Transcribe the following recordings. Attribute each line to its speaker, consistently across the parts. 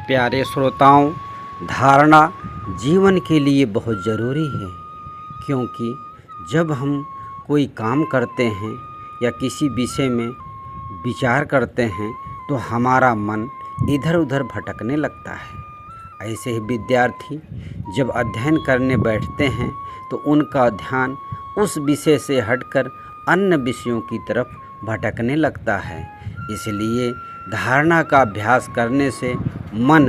Speaker 1: प्यारे श्रोताओं, धारणा जीवन के लिए बहुत ज़रूरी है, क्योंकि जब हम कोई काम करते हैं या किसी विषय में विचार करते हैं तो हमारा मन इधर उधर भटकने लगता है। ऐसे ही विद्यार्थी जब अध्ययन करने बैठते हैं तो उनका ध्यान उस विषय से हटकर अन्य विषयों की तरफ भटकने लगता है। इसलिए धारणा का अभ्यास करने से मन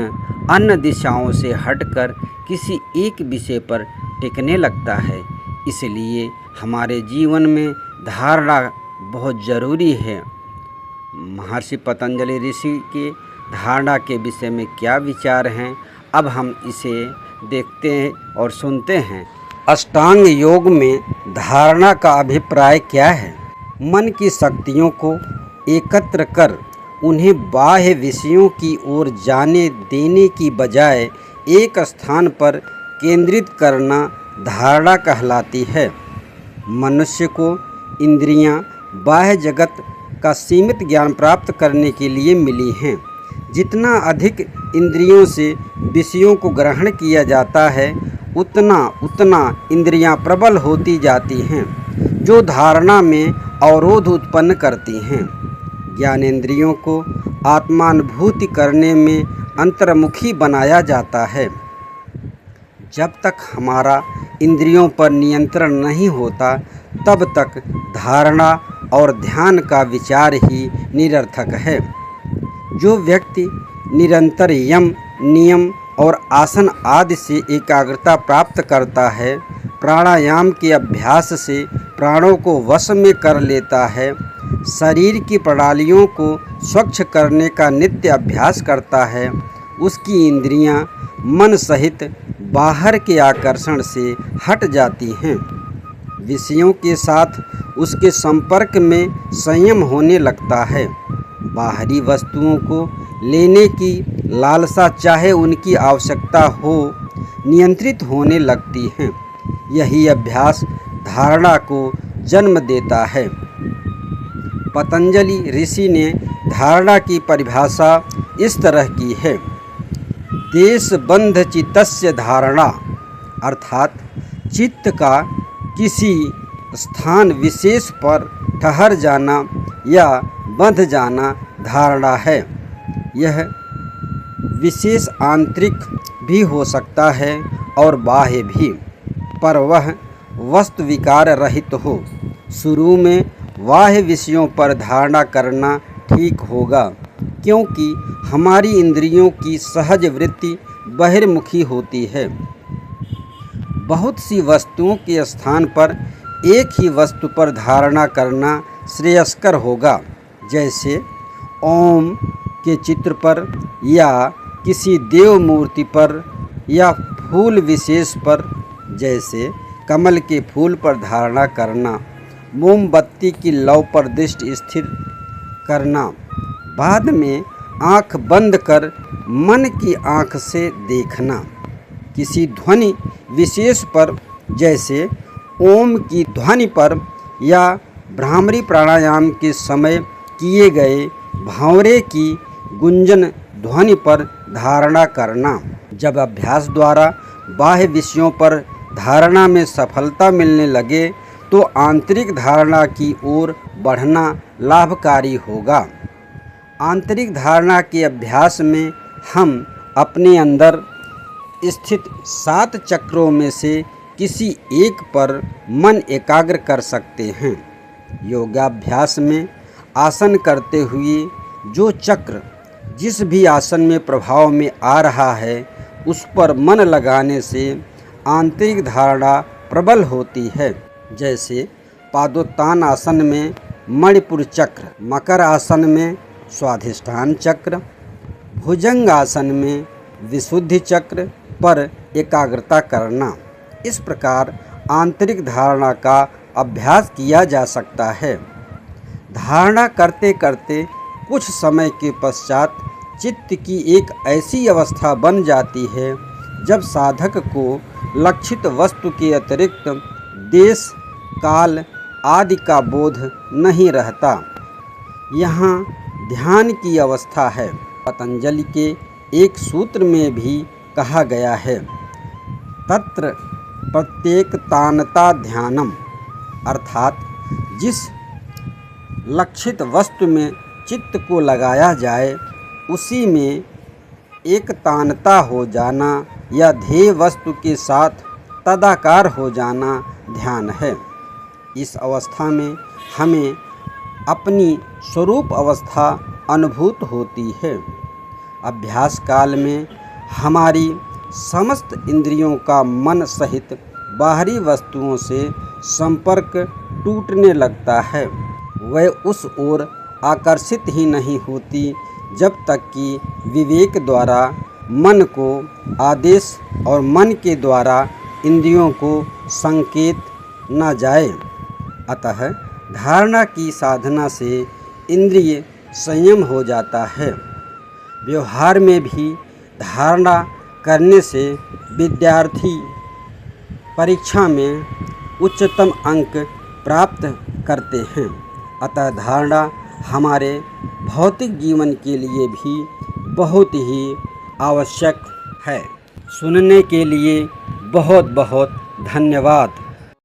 Speaker 1: अन्य दिशाओं से हटकर किसी एक विषय पर टिकने लगता है। इसलिए हमारे जीवन में धारणा बहुत ज़रूरी है। महर्षि पतंजलि ऋषि के धारणा के विषय में क्या विचार हैं, अब हम इसे देखते हैं और सुनते हैं। अष्टांग योग में धारणा का अभिप्राय क्या है? मन की शक्तियों को एकत्र कर उन्हें बाह्य विषयों की ओर जाने देने की बजाय एक स्थान पर केंद्रित करना धारणा कहलाती है। मनुष्य को इंद्रियां बाह्य जगत का सीमित ज्ञान प्राप्त करने के लिए मिली हैं। जितना अधिक इंद्रियों से विषयों को ग्रहण किया जाता है, उतना इंद्रियां प्रबल होती जाती हैं, जो धारणा में अवरोध उत्पन्न करती हैं। ज्ञानेंद्रियों को आत्मानुभूति करने में अंतर्मुखी बनाया जाता है। जब तक हमारा इंद्रियों पर नियंत्रण नहीं होता, तब तक धारणा और ध्यान का विचार ही निरर्थक है। जो व्यक्ति निरंतर यम, नियम और आसन आदि से एकाग्रता प्राप्त करता है, प्राणायाम के अभ्यास से प्राणों को वश में कर लेता है, शरीर की प्रणालियों को स्वच्छ करने का नित्य अभ्यास करता है, उसकी इंद्रियां मन सहित बाहर के आकर्षण से हट जाती हैं। विषयों के साथ उसके संपर्क में संयम होने लगता है। बाहरी वस्तुओं को लेने की लालसा, चाहे उनकी आवश्यकता हो, नियंत्रित होने लगती है। यही अभ्यास धारणा को जन्म देता है। पतंजलि ऋषि ने धारणा की परिभाषा इस तरह की है: देशबंध चित्तस्य धारणा, अर्थात चित्त का किसी स्थान विशेष पर ठहर जाना या बंध जाना धारणा है। यह विशेष आंतरिक भी हो सकता है और बाह्य भी, पर वह वस्तु विकार रहित हो। शुरू में बाह्य विषयों पर धारणा करना ठीक होगा, क्योंकि हमारी इंद्रियों की सहज वृत्ति बहिर्मुखी होती है। बहुत सी वस्तुओं के स्थान पर एक ही वस्तु पर धारणा करना श्रेयस्कर होगा, जैसे ओम के चित्र पर या किसी देव मूर्ति पर या फूल विशेष पर, जैसे कमल के फूल पर धारणा करना, मोमबत्ती की लौ पर दृष्टि स्थिर करना, बाद में आँख बंद कर मन की आँख से देखना, किसी ध्वनि विशेष पर जैसे ओम की ध्वनि पर या भ्रामरी प्राणायाम के समय किए गए भांवरे की गुंजन ध्वनि पर धारणा करना। जब अभ्यास द्वारा बाह्य विषयों पर धारणा में सफलता मिलने लगे तो आंतरिक धारणा की ओर बढ़ना लाभकारी होगा। आंतरिक धारणा के अभ्यास में हम अपने अंदर स्थित 7 चक्रों में से किसी एक पर मन एकाग्र कर सकते हैं। योगाभ्यास में आसन करते हुए जो चक्र जिस भी आसन में प्रभाव में आ रहा है, उस पर मन लगाने से आंतरिक धारणा प्रबल होती है। जैसे पादोत्तान आसन में मणिपुर चक्र, मकर आसन में स्वाधिष्ठान चक्र, भुजंग आसन में विशुद्धि चक्र पर एकाग्रता करना। इस प्रकार आंतरिक धारणा का अभ्यास किया जा सकता है। धारणा करते करते कुछ समय के पश्चात चित्त की एक ऐसी अवस्था बन जाती है जब साधक को लक्षित वस्तु के अतिरिक्त देश, काल आदि का बोध नहीं रहता। यहाँ ध्यान की अवस्था है। पतंजलि के एक सूत्र में भी कहा गया है, तत्र प्रत्येकतानता ध्यानम, अर्थात जिस लक्षित वस्तु में चित्त को लगाया जाए उसी में एकतानता हो जाना या ध्येय वस्तु के साथ तदाकार हो जाना ध्यान है। इस अवस्था में हमें अपनी स्वरूप अवस्था अनुभूत होती है। अभ्यास काल में हमारी समस्त इंद्रियों का मन सहित बाहरी वस्तुओं से संपर्क टूटने लगता है। वह उस ओर आकर्षित ही नहीं होती जब तक कि विवेक द्वारा मन को आदेश और मन के द्वारा इंद्रियों को संकेत न जाए। अतः धारणा की साधना से इंद्रिय संयम हो जाता है। व्यवहार में भी धारणा करने से विद्यार्थी परीक्षा में उच्चतम अंक प्राप्त करते हैं। अतः धारणा हमारे भौतिक जीवन के लिए भी बहुत ही आवश्यक है। सुनने के लिए बहुत बहुत धन्यवाद।